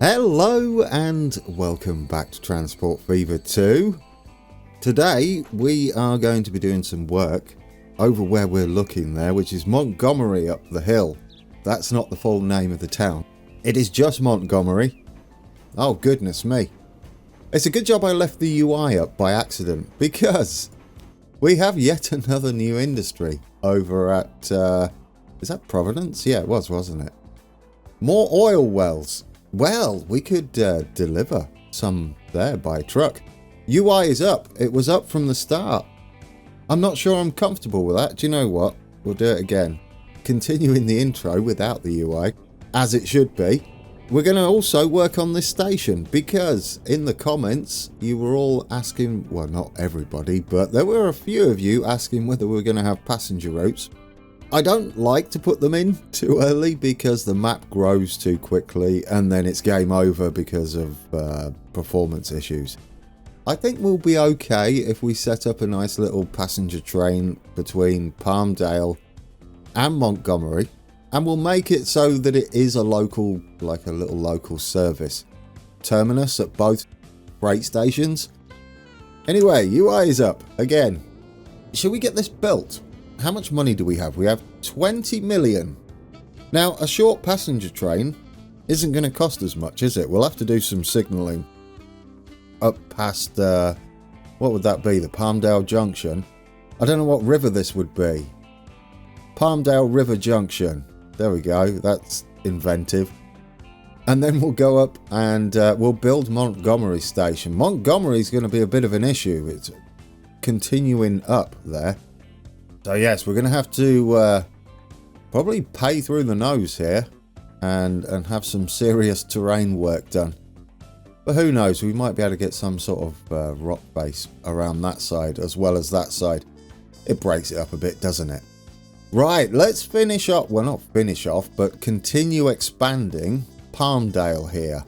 Hello and welcome back to Transport Fever 2. Today we are going to be doing some work over where we're looking there, which is Montgomery up the hill. That's not the full name of the town. It is just Montgomery. Oh goodness me. It's a good job I left the UI up by accident, because we have yet another new industry over at, is that Providence? Yeah, it was, wasn't it? More oil wells. Well, we could deliver some there by truck. UI is up. It was up from the start. I'm not sure I'm comfortable with that. Do you know what? We'll do it again. Continuing the intro without the UI, as it should be. We're going to also work on this station, because in the comments you were all asking, well, not everybody, but there were a few of you asking whether we're going to have passenger routes. I don't like to put them in too early because the map grows too quickly and then it's game over because of performance issues. I think we'll be okay if we set up a nice little passenger train between Palmdale and Montgomery, and we'll make it so that it is a local, like a little local service terminus at both freight stations. Anyway, UI is up again. Should we get this built? How much money do we have? We have 20 million. Now, a short passenger train isn't going to cost as much, is it? We'll have to do some signalling up past, what would that be? The Palmdale Junction. I don't know what river this would be. Palmdale River Junction. There we go. That's inventive. And then we'll go up and we'll build Montgomery Station. Montgomery's going to be a bit of an issue. It's continuing up there. So yes, we're going to have to probably pay through the nose here and have some serious terrain work done. But who knows, we might be able to get some sort of rock base around that side as well as that side. It breaks it up a bit, doesn't it? Right, let's finish up, well not finish off, but continue expanding Palmdale here.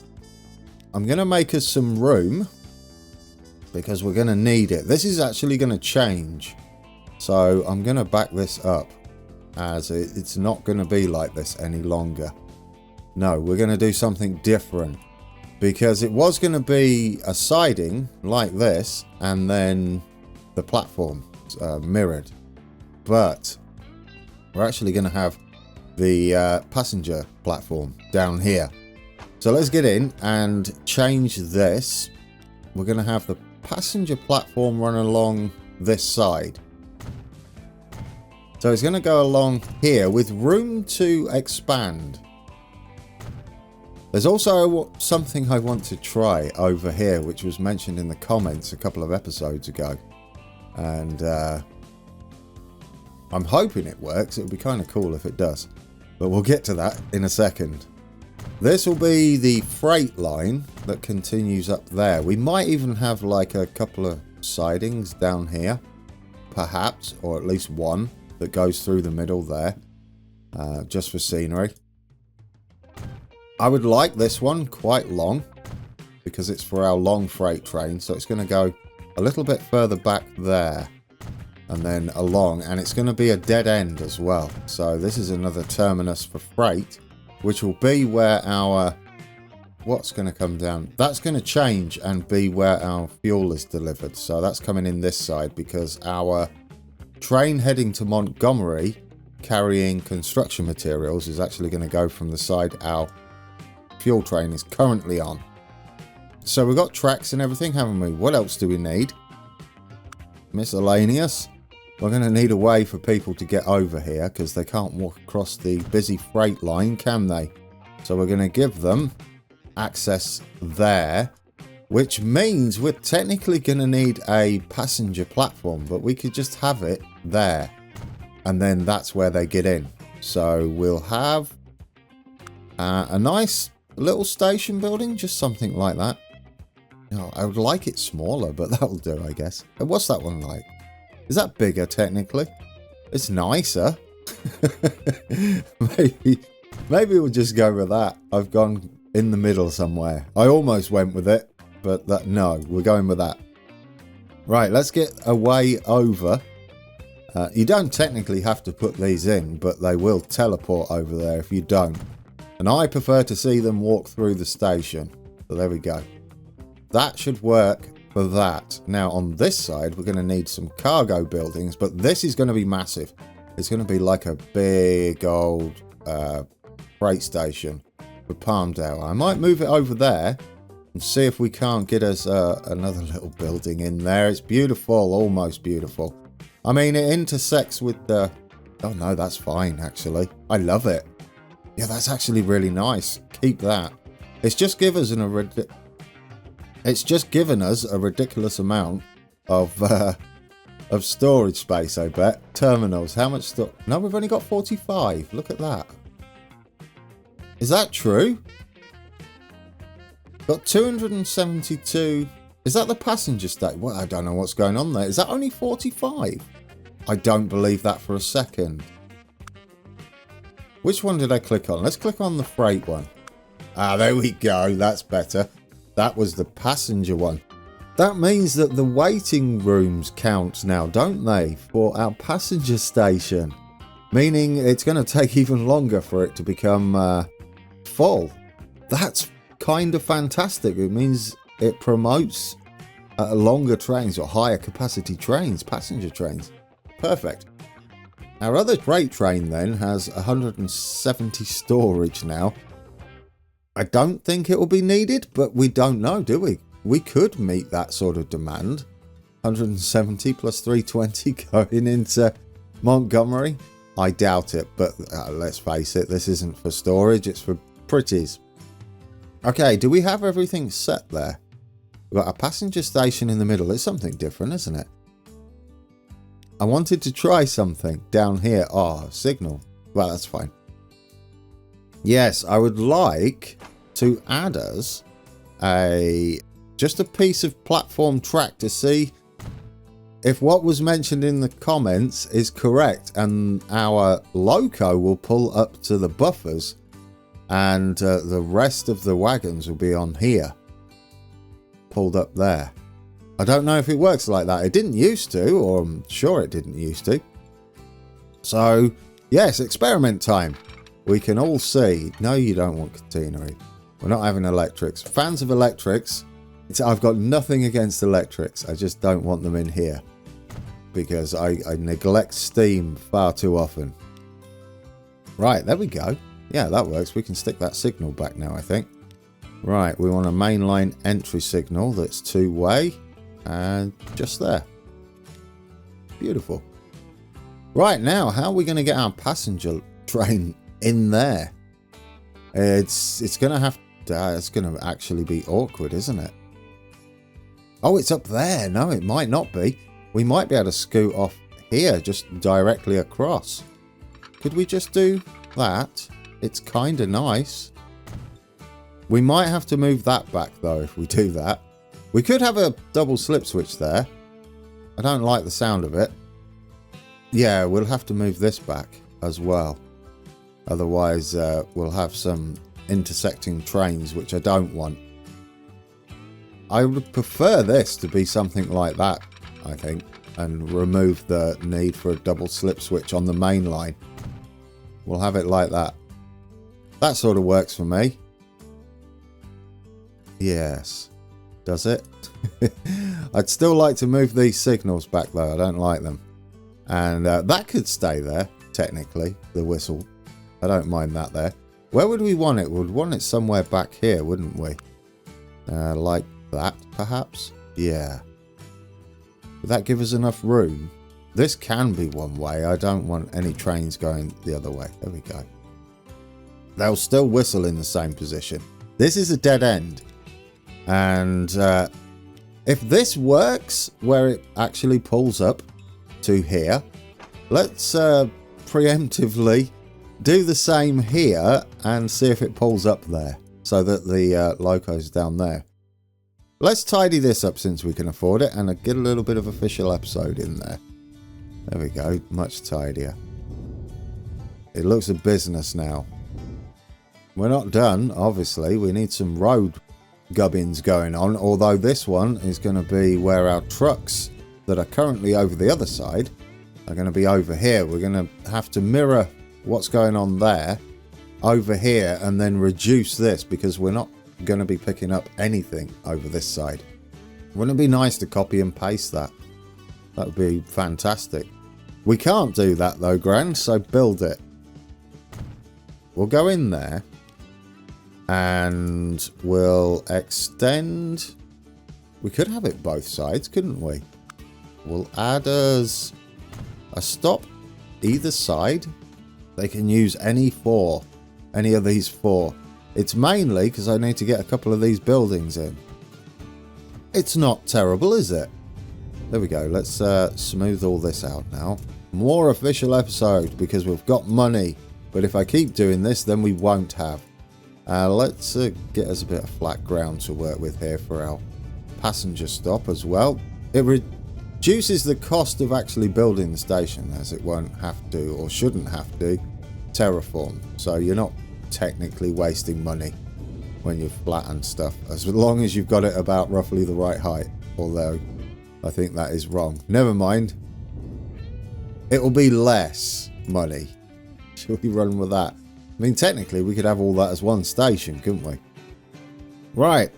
I'm going to make us some room because we're going to need it. This is actually going to change. So I'm going to back this up, as it's not going to be like this any longer. No, we're going to do something different, because it was going to be a siding like this and then the platform mirrored. But we're actually going to have the passenger platform down here. So let's get in and change this. We're going to have the passenger platform run along this side. So it's going to go along here with room to expand. There's also something I want to try over here, which was mentioned in the comments a couple of episodes ago. And I'm hoping it works. It would be kind of cool if it does. But we'll get to that in a second. This will be the freight line that continues up there. We might even have like a couple of sidings down here, perhaps, or at least one that goes through the middle there, just for scenery. I would like this one quite long, because it's for our long freight train, so it's going to go a little bit further back there and then along, and it's going to be a dead end as well. So this is another terminus for freight, which will be where our, what's going to come down, that's going to change and be where our fuel is delivered. So that's coming in this side, because our train heading to Montgomery carrying construction materials is actually going to go from the side our fuel train is currently on. So we've got tracks and everything, haven't we? What else do we need? Miscellaneous. We're going to need a way for people to get over here, because they can't walk across the busy freight line, can they? So we're going to give them access there, which means we're technically going to need a passenger platform, but we could just have it there, and then that's where they get in. So we'll have a nice little station building, just something like that. Oh, I would like it smaller, but that'll do, I guess. And what's that one like? Is that bigger technically? It's nicer. Maybe we'll just go with that. I've gone in the middle somewhere. I almost went with it, but no, we're going with that. Right, let's get a way over. You don't technically have to put these in, but they will teleport over there if you don't. And I prefer to see them walk through the station. So there we go. That should work for that. Now on this side, we're going to need some cargo buildings, but this is going to be massive. It's going to be like a big old freight station for Palmdale. I might move it over there and see if we can't get us another little building in there. It's beautiful, almost beautiful. I mean, it intersects with the... Oh no, that's fine, actually. I love it. Yeah, that's actually really nice. Keep that. It's just given us a ridiculous amount of storage space, I bet. Terminals. How much stuff? No, we've only got 45. Look at that. Is that true? Got 272. Is that the passenger state? Well, I don't know what's going on there. Is that only 45? I don't believe that for a second. Which one did I click on? Let's click on the freight one. Ah, there we go. That's better. That was the passenger one. That means that the waiting rooms count now, don't they? For our passenger station. Meaning it's going to take even longer for it to become full. That's kind of fantastic. It means it promotes longer trains or higher capacity trains, passenger trains. Perfect. Our other freight train then has 170 storage now. I don't think it will be needed, but we don't know, do we? We could meet that sort of demand. 170 plus 320 going into Montgomery. I doubt it, but let's face it, this isn't for storage, it's for pretties. Okay, do we have everything set there? We've got a passenger station in the middle. It's something different, isn't it? I wanted to try something down here. Oh, signal. Well, that's fine. Yes, I would like to add us just a piece of platform track to see if what was mentioned in the comments is correct, and our loco will pull up to the buffers and the rest of the wagons will be on here, pulled up there. I don't know if it works like that. It didn't used to, or I'm sure it didn't used to. So, yes, experiment time. We can all see. No, you don't want catenary. We're not having electrics. Fans of electrics. I've got nothing against electrics. I just don't want them in here because I neglect steam far too often. Right, there we go. Yeah, that works. We can stick that signal back now, I think. Right, we want a mainline entry signal that's two-way. And just there. Beautiful. Right, now, how are we going to get our passenger train in there? It's going to have to... it's going to actually be awkward, isn't it? Oh, it's up there. No, it might not be. We might be able to scoot off here, just directly across. Could we just do that? It's kind of nice. We might have to move that back, though, if we do that. We could have a double slip switch there. I don't like the sound of it. Yeah, we'll have to move this back as well. Otherwise, we'll have some intersecting trains, which I don't want. I would prefer this to be something like that, I think, and remove the need for a double slip switch on the main line. We'll have it like that. That sort of works for me. Yes. Does it? I'd still like to move these signals back though. I don't like them. And that could stay there, technically, the whistle. I don't mind that there. Where would we want it? We'd want it somewhere back here, wouldn't we? Like that, perhaps? Yeah. Would that give us enough room? This can be one way. I don't want any trains going the other way. There we go. They'll still whistle in the same position. This is a dead end. And if this works, where it actually pulls up to here, let's preemptively do the same here and see if it pulls up there so that the loco's down there. Let's tidy this up since we can afford it and get a little bit of official episode in there. There we go, much tidier. It looks a business now. We're not done, obviously. We need some road gubbins going on, although this one is going to be where our trucks that are currently over the other side are going to be over here. We're going to have to mirror what's going on there over here and then reduce this, because we're not going to be picking up anything over this side. Wouldn't it be nice to copy and paste that? That would be fantastic. We can't do that though, Gran, so build it. We'll go in there and we'll extend. We could have it both sides, couldn't we? We'll add us a stop either side. They can use any of these four. It's mainly because I need to get a couple of these buildings in. It's not terrible, is it? There we go. Let's smooth all this out now. More official episode because we've got money. But if I keep doing this, then we won't have. Let's get us a bit of flat ground to work with here for our passenger stop as well. It reduces the cost of actually building the station, as it won't have to, or shouldn't have to, terraform. So you're not technically wasting money when you flatten stuff, as long as you've got it about roughly the right height. Although I think that is wrong. Never mind. It will be less money. Should we run with that? I mean, technically we could have all that as one station, couldn't we? Right.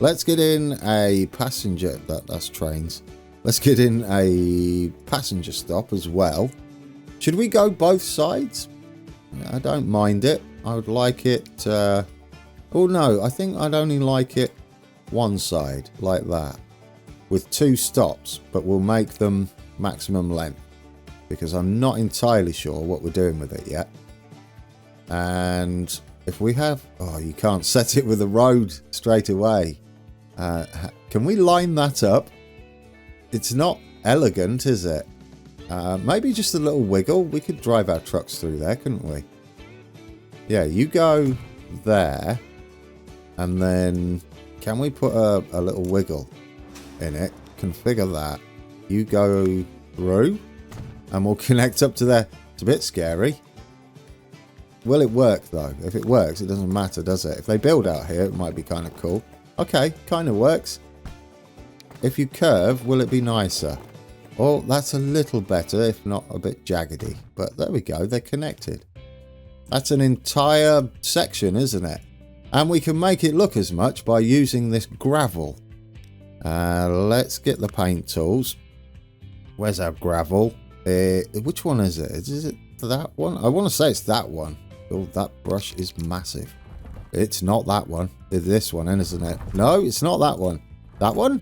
Let's get in a passenger. That's trains. Let's get in a passenger stop as well. Should we go both sides? I don't mind it. I would like it. Oh no, I think I'd only like it one side, like that, with 2 stops, but we'll make them maximum length, because I'm not entirely sure what we're doing with it yet. And if we have... Oh, you can't set it with a road straight away. Can we line that up? It's not elegant, is it? Maybe just a little wiggle. We could drive our trucks through there, couldn't we? Yeah, you go there. And then can we put a little wiggle in it? Configure that. You go through. And we'll connect up to there. It's a bit scary. Will it work though? If it works, it doesn't matter, does it? If they build out here, it might be kind of cool. Okay, kind of works. If you curve, will it be nicer? Oh, that's a little better, if not a bit jaggedy. But there we go, they're connected. That's an entire section, isn't it? And we can make it look as much by using this gravel. Let's get the paint tools. Where's our gravel? Which one is it? Is it that one? I want to say it's that one. Oh, that brush is massive. It's not that one. It's this one, isn't it? No, it's not that one. That one?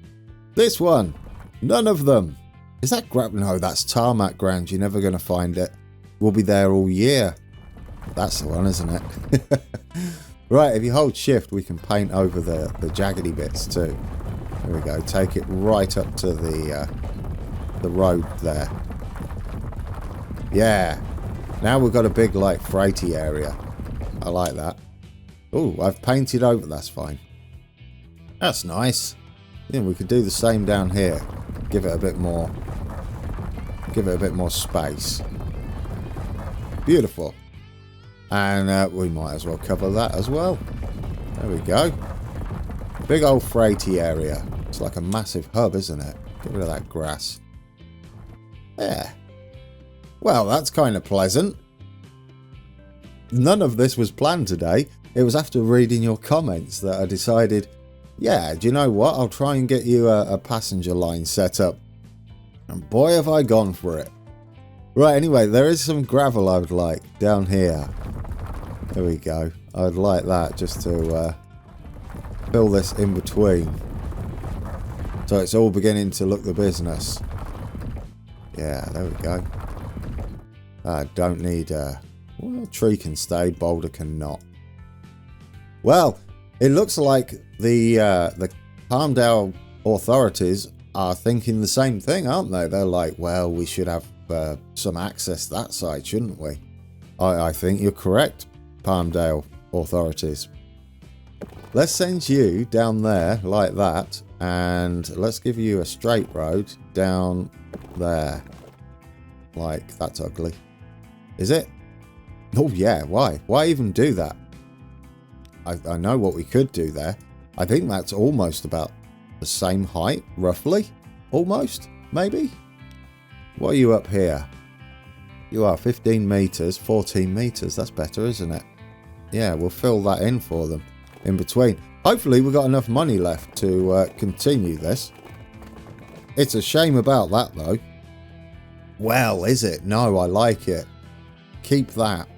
This one. None of them. Is that gravel? No, that's tarmac ground. You're never going to find it. We'll be there all year. That's the one, isn't it? Right, if you hold shift, we can paint over the jaggedy bits too. There we go. Take it right up to the road there. Yeah. Now we've got a big, like, freighty area. I like that. Oh, I've painted over. That's fine. That's nice. Yeah, we could do the same down here. Give it a bit more. Give it a bit more space. Beautiful. And we might as well cover that as well. There we go. Big old freighty area. It's like a massive hub, isn't it? Get rid of that grass. Yeah. Well, that's kind of pleasant. None of this was planned today. It was after reading your comments that I decided, yeah, do you know what? I'll try and get you a passenger line set up. And boy, have I gone for it. Right, anyway, there is some gravel I would like down here. There we go. I'd like that just to fill this in between. So it's all beginning to look the business. Yeah, there we go. I don't need... well, tree can stay, boulder cannot. Well, it looks like the Palmdale authorities are thinking the same thing, aren't they? They're like, well, we should have some access that side, shouldn't we? I think you're correct, Palmdale authorities. Let's send you down there like that, and let's give you a straight road down there. Like, that's ugly. Is it? Oh yeah, why? Why even do that? I know what we could do there. I think that's almost about the same height, roughly. Almost, maybe? What are you up here? You are 15 meters, 14 meters. That's better, isn't it? yeah, we'll fill that in for them in between. Hopefully we've got enough money left to continue this. It's a shame about that though. Well, is it? No, I like it. Keep that.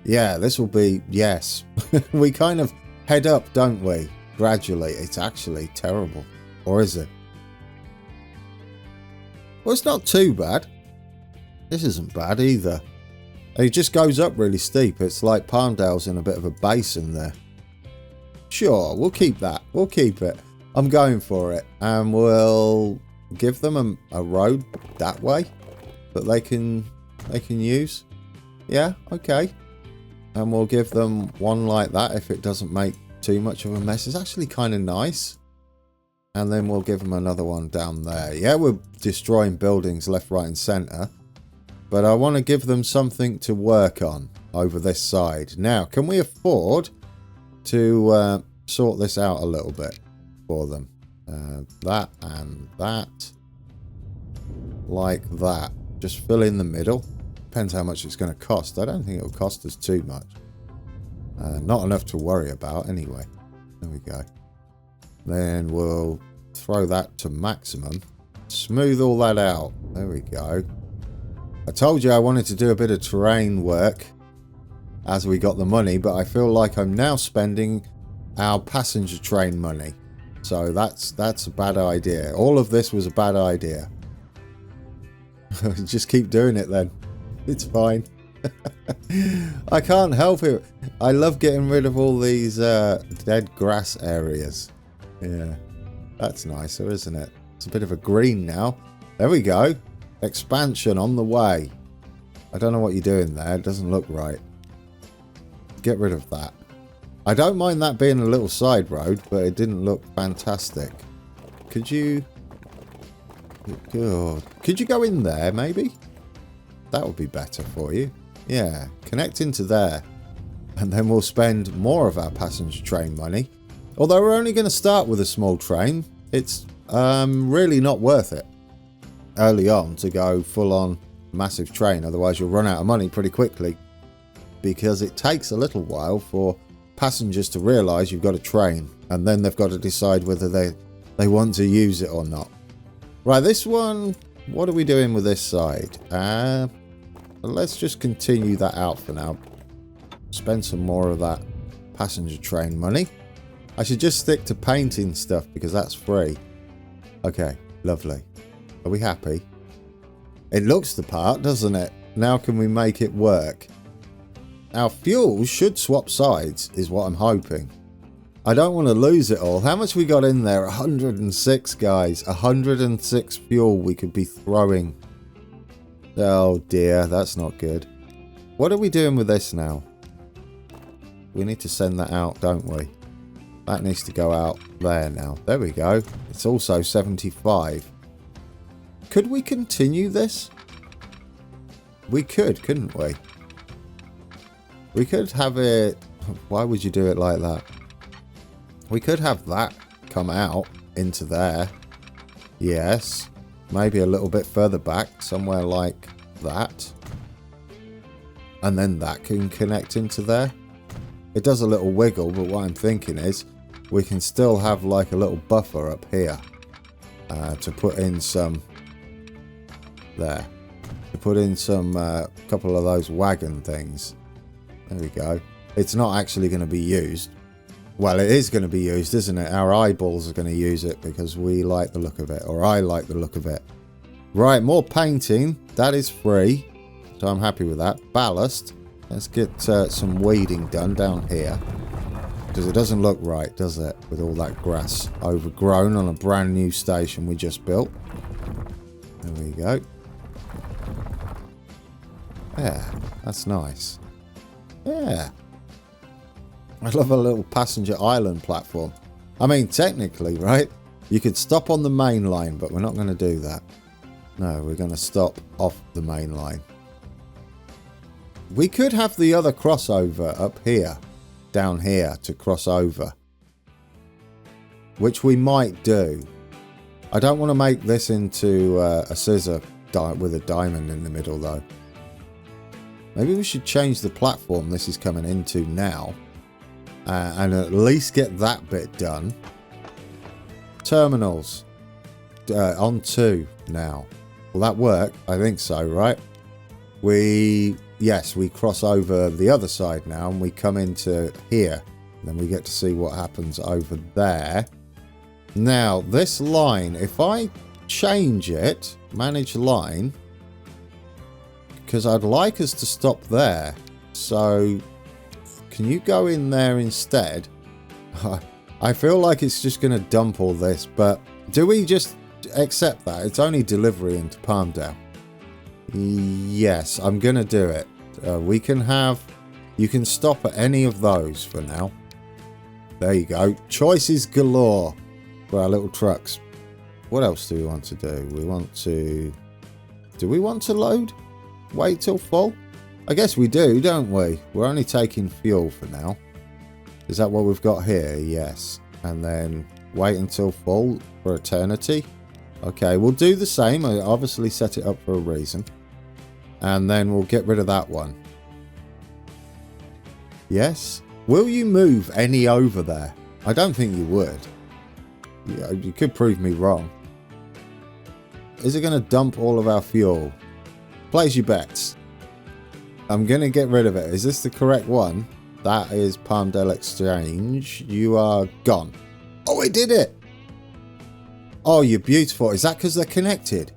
Yeah, this will be, yes. We kind of head up, don't we? Gradually. It's actually terrible. Or is it? Well, it's not too bad. This isn't bad either. It just goes up really steep. It's like Palmdale's in a bit of a basin there. Sure, we'll keep that. We'll keep it. I'm going for it. And we'll give them a road that way that they can use. Yeah, okay. And we'll give them one like that if it doesn't make too much of a mess. It's actually kind of nice. And then we'll give them another one down there. Yeah, we're destroying buildings left, right and centre. But I want to give them something to work on over this side. Now, can we afford to sort this out a little bit for them? That and that. Like that. Just fill in the middle. Depends how much it's going to cost. I don't think it'll cost us too much. Not enough to worry about anyway. There we go. Then we'll throw that to maximum. Smooth all that out. There we go. I told you I wanted to do a bit of terrain work as we got the money, but I feel like I'm now spending our passenger train money. So that's a bad idea. All of this was a bad idea. Just keep doing it then. It's fine. I can't help it. I love getting rid of all these dead grass areas. Yeah, that's nicer, isn't it? It's a bit of a green now. There we go. Expansion on the way. I don't know what you're doing there. It doesn't look right. Get rid of that. I don't mind that being a little side road, but it didn't look fantastic. Could you... God. Could you go in there, maybe? That would be better for you. Yeah, connect into there. And then we'll spend more of our passenger train money. Although we're only going to start with a small train. It's really not worth it early on to go full on massive train. Otherwise you'll run out of money pretty quickly. Because it takes a little while for passengers to realise you've got a train. And then they've got to decide whether they want to use it or not. Right, this one, what are we doing with this side? Let's just continue that out for now. Spend some more of that passenger train money. I should just stick to painting stuff because that's free. Okay, lovely. Are we happy? It looks the part, doesn't it? Now can we make it work? Our fuel should swap sides, is what I'm hoping. I don't want to lose it all. How much we got in there? 106, guys. 106 fuel we could be throwing. Oh dear, that's not good. What are we doing with this now? We need to send that out, don't we? That needs to go out there now. There we go. It's also 75. Could we continue this? We could, couldn't we? We could have it... Why would you do it like that? We could have that come out into there. Yes. Maybe a little bit further back. Somewhere like that. And then that can connect into there. It does a little wiggle, but what I'm thinking is we can still have like a little buffer up here. To put in some... There. To put in some couple of those wagon things. There we go. It's not actually going to be used. Well, it is going to be used, isn't it? Our eyeballs are going to use it because we like the look of it. Or I like the look of it. Right, more painting. That is free. So I'm happy with that. Ballast. Let's get some weeding done down here. Because it doesn't look right, does it? With all that grass overgrown on a brand new station we just built. There we go. Yeah, that's nice. Yeah. I love a little passenger island platform. I mean, technically, right? You could stop on the main line, but we're not going to do that. No, we're going to stop off the main line. We could have the other crossover up here, down here, to cross over. Which we might do. I don't want to make this into a scissor with a diamond in the middle, though. Maybe we should change the platform this is coming into now. And at least get that bit done. Terminals. On 2 now. Will that work? I think so, right? Yes, we cross over the other side now and we come into here. Then we get to see what happens over there. Now, this line, if I change it, manage line, because I'd like us to stop there. So, can you go in there instead? I feel like it's just going to dump all this, but do we just accept that? It's only delivery into Palmdale. Yes, I'm going to do it. You can stop at any of those for now. There you go. Choices galore for our little trucks. What else do we want to do? Do we want to load? Wait till full? I guess we do, don't we? We're only taking fuel for now. Is that what we've got here? Yes. And then wait until full for eternity. Okay, we'll do the same. I obviously set it up for a reason. And then we'll get rid of that one. Yes. Will you move any over there? I don't think you would. Yeah, you could prove me wrong. Is it going to dump all of our fuel? Place your bets. I'm going to get rid of it. Is this the correct one? That is Palmdale Exchange. You are gone. Oh, it did it. Oh, you're beautiful. Is that because they're connected?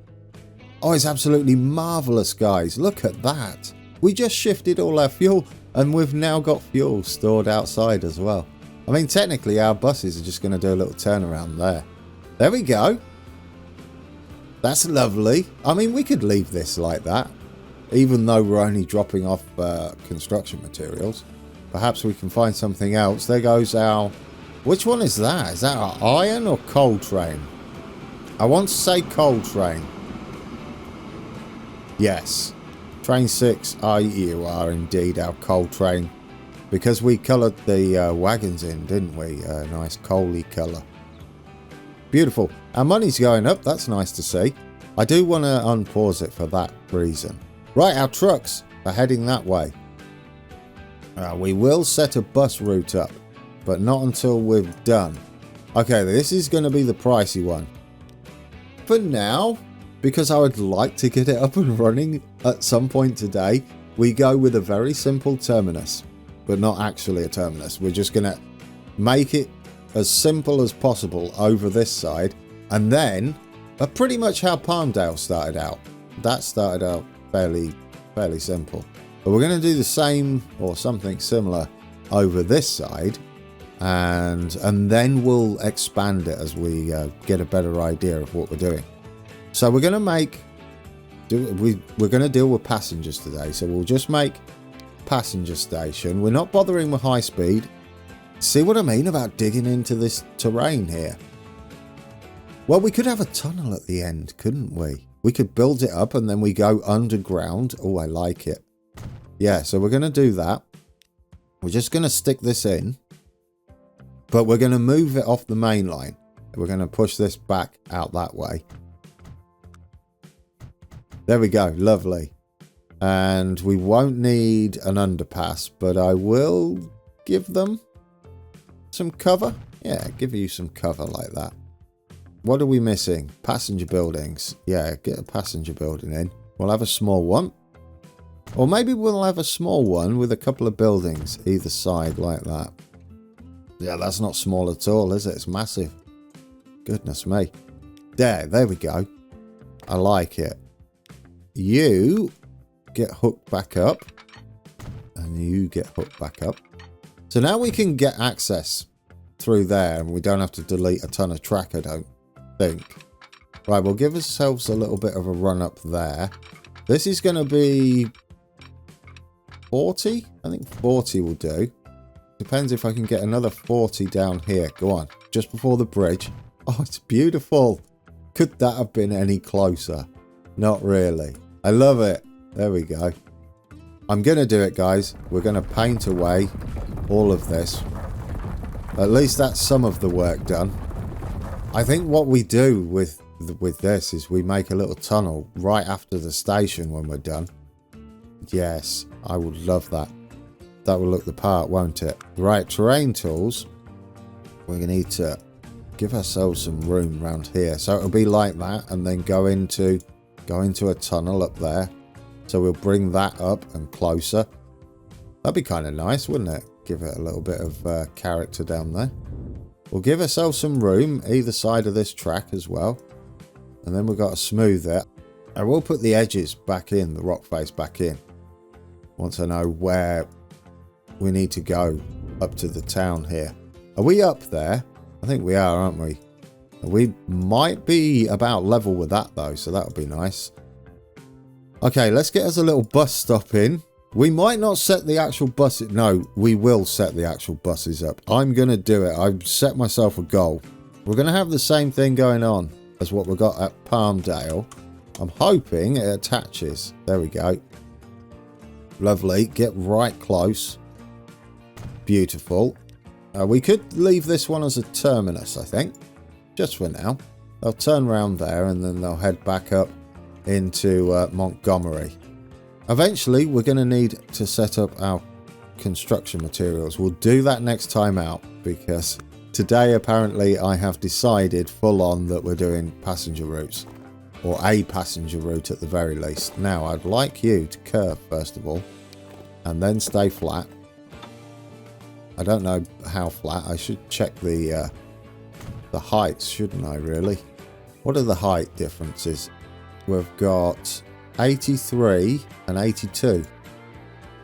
Oh, it's absolutely marvellous, guys. Look at that. We just shifted all our fuel and we've now got fuel stored outside as well. I mean, technically our buses are just going to do a little turnaround there. There we go. That's lovely. I mean, we could leave this like that, even though we're only dropping off construction materials. Perhaps we can find something else. There goes our... Which one is that? Is that our iron or coal train? I want to say coal train. Yes. Train 6, you are indeed our coal train. Because we coloured the wagons in, didn't we? A nice coaly colour. Beautiful. Our money's going up. That's nice to see. I do want to unpause it for that reason. Right, our trucks are heading that way. We will set a bus route up, but not until we've done. Okay, this is going to be the pricey one. For now, because I would like to get it up and running at some point today, we go with a very simple terminus, but not actually a terminus. We're just going to make it as simple as possible over this side, and then pretty much how Palmdale started out. That started out fairly simple, but we're going to do the same or something similar over this side, and then we'll expand it as we get a better idea of what we're doing. So we're going to deal with passengers today, so we'll just make passenger station. We're not bothering with high speed. See what I mean about digging into this terrain here? Well, we could have a tunnel at the end, couldn't we? We could build it up and then we go underground. Oh, I like it. Yeah, so we're going to do that. We're just going to stick this in, but we're going to move it off the main line. We're going to push this back out that way. There we go. Lovely. And we won't need an underpass, but I will give them some cover. Yeah, give you some cover like that. What are we missing? Passenger buildings. Yeah, get a passenger building in. We'll have a small one. Or maybe we'll have a small one with a couple of buildings either side like that. Yeah, that's not small at all, is it? It's massive. Goodness me. There we go. I like it. You get hooked back up. And you get hooked back up. So now we can get access through there and we don't have to delete a ton of track, I don't think. Right, we'll give ourselves a little bit of a run up there. This is going to be 40. I think 40 will do. Depends if I can get another 40 down here. Go on, just before the bridge. Oh, it's beautiful. Could that have been any closer? Not really. I love it. There we go. I'm going to do it, guys. We're going to paint away all of this. At least that's some of the work done. I think what we do with this is we make a little tunnel right after the station when we're done. Yes, I would love that. That will look the part, won't it? Right, terrain tools. We're going to need to give ourselves some room around here. So it'll be like that and then go into a tunnel up there. So we'll bring that up and closer. That'd be kind of nice, wouldn't it? Give it a little bit of character down there. We'll give ourselves some room either side of this track as well. And then we've got to smooth it. I will put the edges back in, the rock face back in. Once I know where we need to go up to the town here. Are we up there? I think we are, aren't we? We might be about level with that though, so that would be nice. Okay, let's get us a little bus stop in. We might not set the actual buses. No, we will set the actual buses up. I'm going to do it. I've set myself a goal. We're going to have the same thing going on as what we got at Palmdale. I'm hoping it attaches. There we go. Lovely. Get right close. Beautiful. We could leave this one as a terminus, I think. Just for now. They'll turn around there and then they'll head back up into Montgomery. Eventually, we're going to need to set up our construction materials. We'll do that next time out because today, apparently, I have decided full on that we're doing passenger routes. Or a passenger route at the very least. Now, I'd like you to curve, first of all, and then stay flat. I don't know how flat. I should check the heights, shouldn't I, really? What are the height differences? We've got 83 and 82.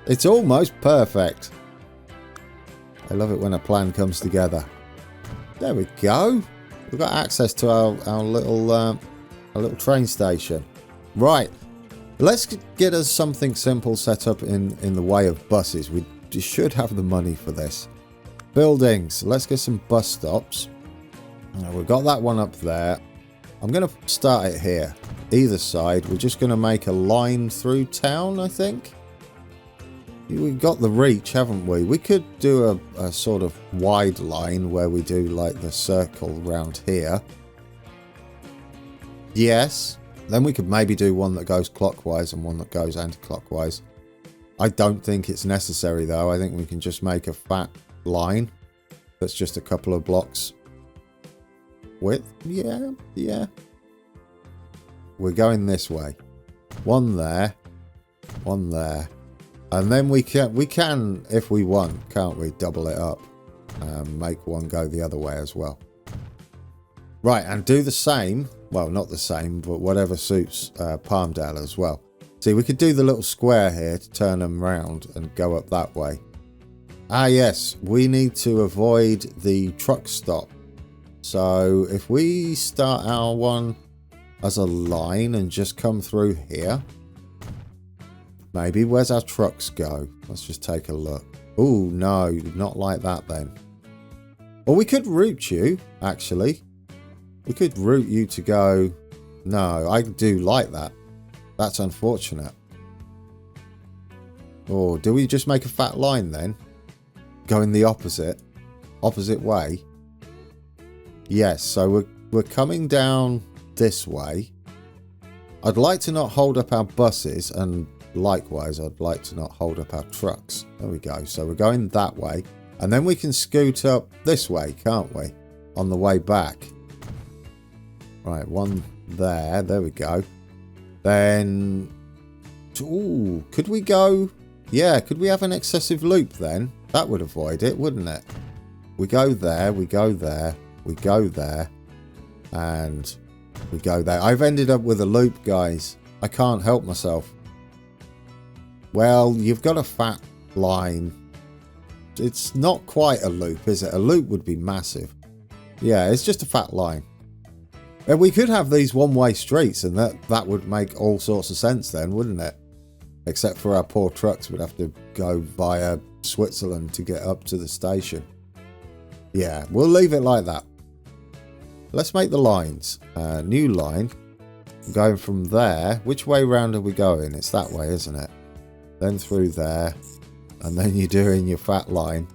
It's almost perfect. I love it when a plan comes together. There we go. We've got access to our little train station. Right. Let's get us something simple set up in the way of buses. We should have the money for this. Buildings. Let's get some bus stops. We've got that one up there. I'm going to start it here. Either side. We're just going to make a line through town, I think. We've got the reach, haven't we? We could do a sort of wide line where we do like the circle around here. Yes. Then we could maybe do one that goes clockwise and one that goes anti-clockwise. I don't think it's necessary though. I think we can just make a fat line that's just a couple of blocks width. Yeah. We're going this way. One there. One there. And then we can, if we want, can't we, double it up and make one go the other way as well. Right, and do the same. Well, not the same, but whatever suits Palmdale as well. See, we could do the little square here to turn them round and go up that way. Ah, yes, we need to avoid the truck stop. So if we start our one as a line and just come through here. Maybe. Where's our trucks go? Let's just take a look. Oh, no, not like that then. Or we could route you, actually. We could route you to go... No, I do like that. That's unfortunate. Or do we just make a fat line then? Going the opposite way? Yes, so we're coming down this way. I'd like to not hold up our buses, and likewise I'd like to not hold up our trucks. There we go. So we're going that way, and then we can scoot up this way, can't we? On the way back. Right, one there. There we go. Then, ooh, could we go? Yeah, could we have an excessive loop then? That would avoid it, wouldn't it? We go there, we go there, we go there, and we go there. I've ended up with a loop, guys. I can't help myself. Well, you've got a fat line. It's not quite a loop, is it? A loop would be massive. Yeah, it's just a fat line. And we could have these one-way streets, and that would make all sorts of sense then, wouldn't it? Except for our poor trucks would have to go via Switzerland to get up to the station. Yeah, we'll leave it like that. Let's make the lines. New line. Going from there. Which way round are we going? It's that way, isn't it? Then through there. And then you're doing your fat line.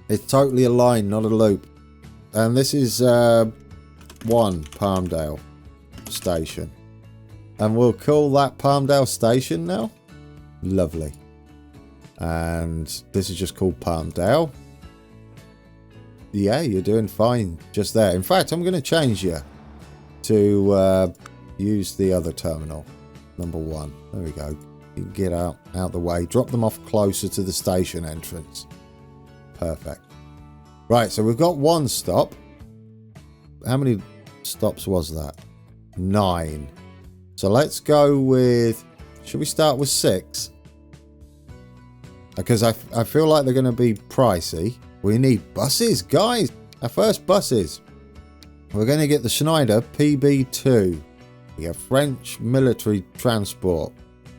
It's totally a line, not a loop. And this is 1 Palmdale station. And we'll call that Palmdale station now. Lovely. And this is just called Palmdale. Yeah, you're doing fine just there. In fact, I'm going to change you to use the other terminal. Number 1. There we go. You can get out the way. Drop them off closer to the station entrance. Perfect. Right, so we've got 1 stop. How many stops was that? 9. So let's go with... Should we start with 6? Because I feel like they're going to be pricey. We need buses, guys. Our first buses. We're going to get the Schneider PB2. We have French military transport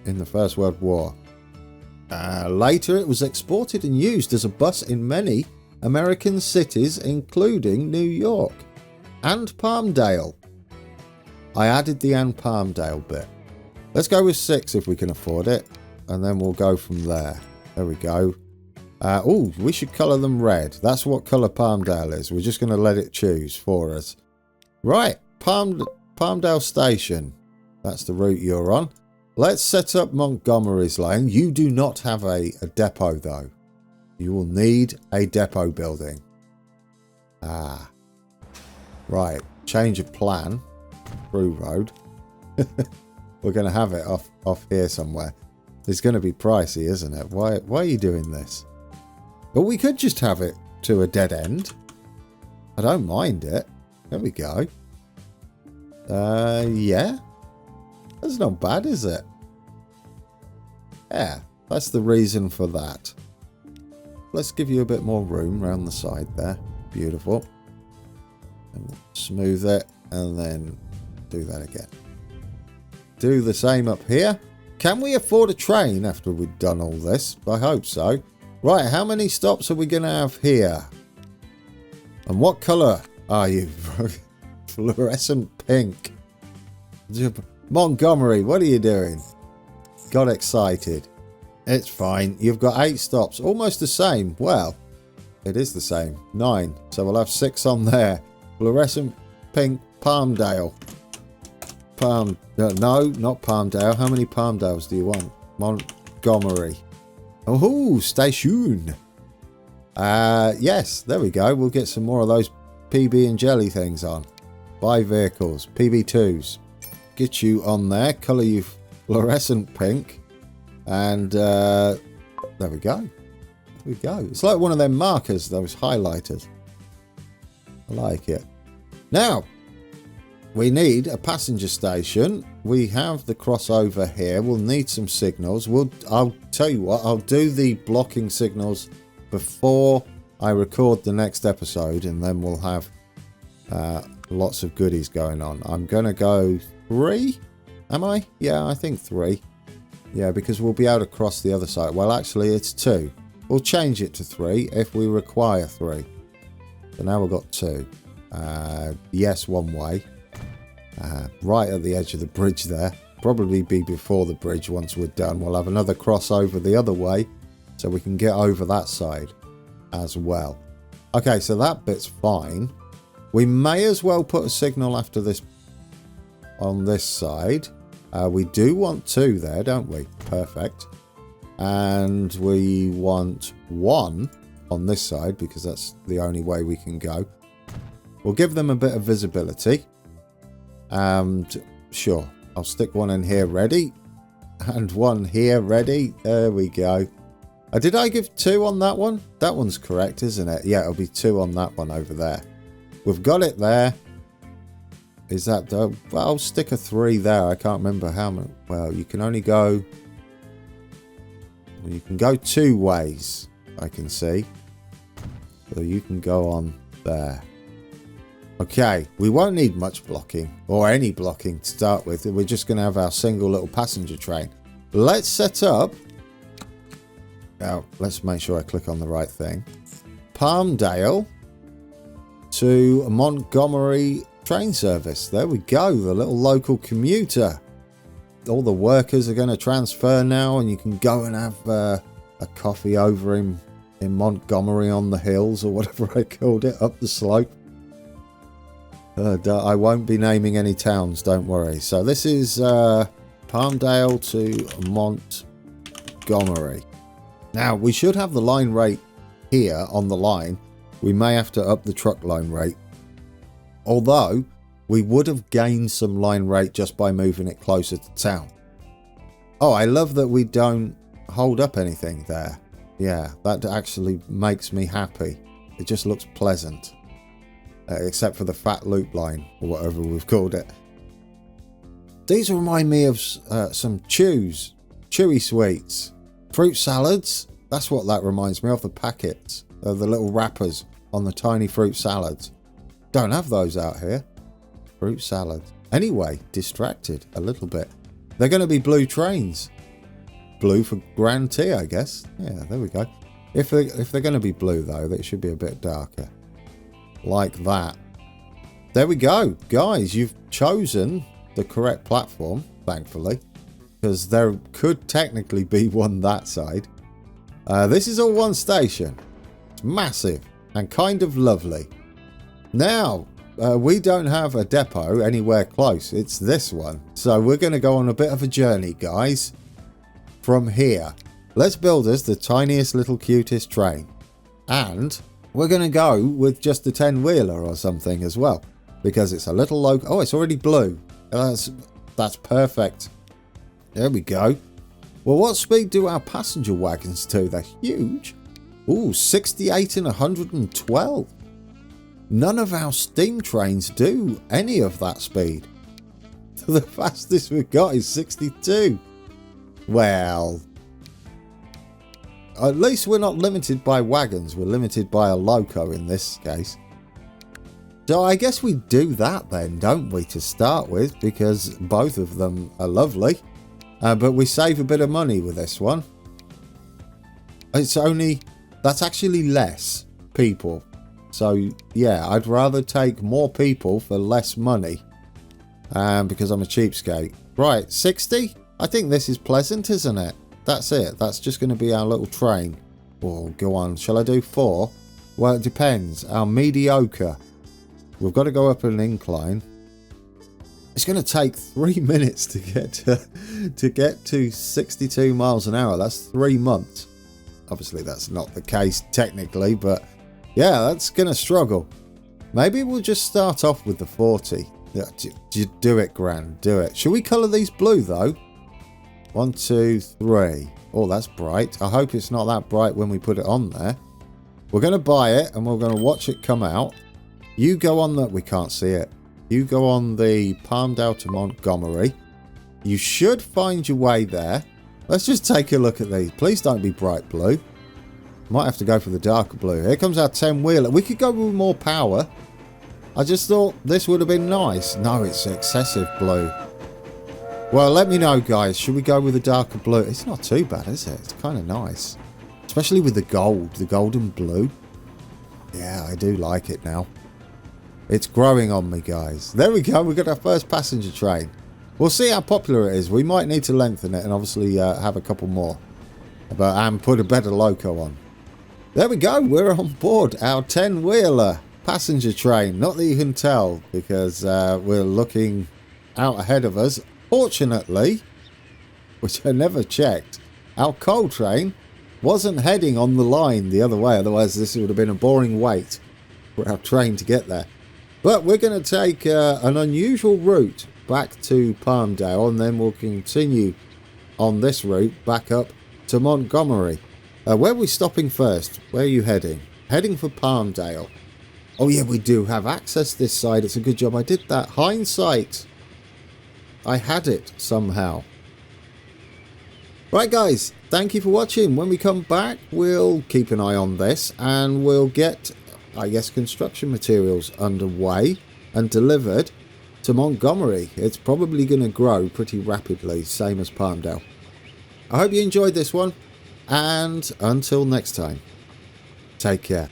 in the First World War. Later, it was exported and used as a bus in many American cities, including New York and Palmdale. I added the and Palmdale bit. Let's go with 6 if we can afford it, and then we'll go from there. There we go. Oh, we should colour them red. That's what colour Palmdale is. We're just going to let it choose for us. Right, Palmdale Station. That's the route you're on. Let's set up Montgomery's lane. You do not have a depot, though. You will need a depot building. Right, change of plan. Through road. We're going to have it off here somewhere. It's going to be pricey, isn't it? Why are you doing this? But we could just have it to a dead end. I don't mind it. There we go. Yeah. That's not bad, is it? Yeah, that's the reason for that. Let's give you a bit more room around the side there. Beautiful. And we'll smooth it and then do that again. Do the same up here. Can we afford a train after we've done all this? I hope so. Right, how many stops are we going to have here? And what colour are you? Fluorescent pink. Montgomery, what are you doing? Got excited. It's fine. You've got 8 stops. Almost the same. Well, it is the same. 9. So we'll have 6 on there. Fluorescent pink Palmdale. No, not Palmdale. How many Palmdales do you want? Montgomery. Oh, station. Yes, there we go. We'll get some more of those PB and jelly things on. Buy vehicles. PB2s. Get you on there. Colour you fluorescent pink. And there we go. There we go. It's like one of them markers, those highlighters. I like it. Now, we need a passenger station. We have the crossover here. We'll need some signals. I'll tell you what, I'll do the blocking signals before I record the next episode, and then we'll have lots of goodies going on. I'm going to go 3. Am I? Yeah, I think 3. Yeah, because we'll be able to cross the other side. Well, actually, it's 2. We'll change it to 3 if we require 3. So now we've got 2. Yes, one way. Right at the edge of the bridge there. Probably be before the bridge once we're done. We'll have another crossover the other way so we can get over that side as well. Okay, so that bit's fine. We may as well put a signal after this on this side. We do want 2 there, don't we? Perfect. And we want 1 on this side because that's the only way we can go. We'll give them a bit of visibility. Sure, I'll stick 1 in here ready. And 1 here ready. There we go. Did I give 2 on that one? That one's correct, isn't it? Yeah, it'll be 2 on that one over there. We've got it there. Is that the... Well, I'll stick a 3 there. I can't remember how many. Well, you can only go... Well, you can go 2 ways, I can see. So you can go on there. Okay, we won't need much blocking, or any blocking to start with. We're just going to have our single little passenger train. Let's set up... Now, let's make sure I click on the right thing. Palmdale to Montgomery train service. There we go, the little local commuter. All the workers are going to transfer now, and you can go and have a coffee over in Montgomery on the hills, or whatever I called it, up the slope. I won't be naming any towns, don't worry. So this is Palmdale to Montgomery. Now, we should have the line rate here on the line. We may have to up the truck line rate. Although, we would have gained some line rate just by moving it closer to town. Oh, I love that we don't hold up anything there. Yeah, that actually makes me happy. It just looks pleasant. Except for the fat loop line, or whatever we've called it. These remind me of some chewy sweets. Fruit salads, that's what that reminds me of, the packets. The little wrappers on the tiny fruit salads. Don't have those out here. Fruit salads. Anyway, distracted a little bit. They're going to be blue trains. Blue for Grand T, I guess. Yeah, there we go. If they're going to be blue, though, they should be a bit darker. Like that. There we go. Guys, you've chosen the correct platform, thankfully. Because there could technically be one that side. This is all one station. It's massive and kind of lovely. Now, we don't have a depot anywhere close. It's this one. So we're going to go on a bit of a journey, guys. From here. Let's build us the tiniest little cutest train. And we're going to go with just a 10-wheeler or something as well. Because it's a little low. Oh, it's already blue. That's perfect. There we go. Well, what speed do our passenger wagons do? They're huge. Ooh, 68 and 112. None of our steam trains do any of that speed. The fastest we've got is 62. Well, at least we're not limited by wagons. We're limited by a loco in this case. So I guess we do that then, don't we, to start with, because both of them are lovely. But we save a bit of money with this one. That's actually less people. So yeah, I'd rather take more people for less money. Because I'm a cheapskate. Right, 60? I think this is pleasant, isn't it? That's it. That's just going to be our little train. Oh, go on. Shall I do 4? Well, it depends. Our mediocre. We've got to go up an incline. It's going to take 3 minutes to get to 62 miles an hour. That's 3 months. Obviously, that's not the case technically, but yeah, that's going to struggle. Maybe we'll just start off with the 40. Yeah, do it, Gran. Do it. Should we colour these blue, though? 1, 2, 3. Oh, that's bright. I hope it's not that bright when we put it on there. We're going to buy it, and we're going to watch it come out. You go on that. We can't see it. You go on the Palmdale to Montgomery. You should find your way there. Let's just take a look at these. Please don't be bright blue. Might have to go for the darker blue. Here comes our 10-wheeler. We could go with more power. I just thought this would have been nice. No, it's excessive blue. Well, let me know, guys. Should we go with the darker blue? It's not too bad, is it? It's kind of nice. Especially with the gold. The golden blue. Yeah, I do like it now. It's growing on me, guys. There we go. We've got our first passenger train. We'll see how popular it is. We might need to lengthen it and obviously have a couple more. And put a better loco on. There we go. We're on board our 10-wheeler passenger train. Not that you can tell because we're looking out ahead of us. Fortunately, which I never checked, our coal train wasn't heading on the line the other way. Otherwise, this would have been a boring wait for our train to get there. But we're going to take an unusual route back to Palmdale, and then we'll continue on this route back up to Montgomery. Where are we stopping first? Where are you heading? Heading for Palmdale. Oh yeah, we do have access this side. It's a good job I did that. Hindsight. I had it somehow. Right, guys. Thank you for watching. When we come back, we'll keep an eye on this, and we'll get, I guess, construction materials underway and delivered to Montgomery. It's probably going to grow pretty rapidly, same as Palmdale. I hope you enjoyed this one, and until next time, take care.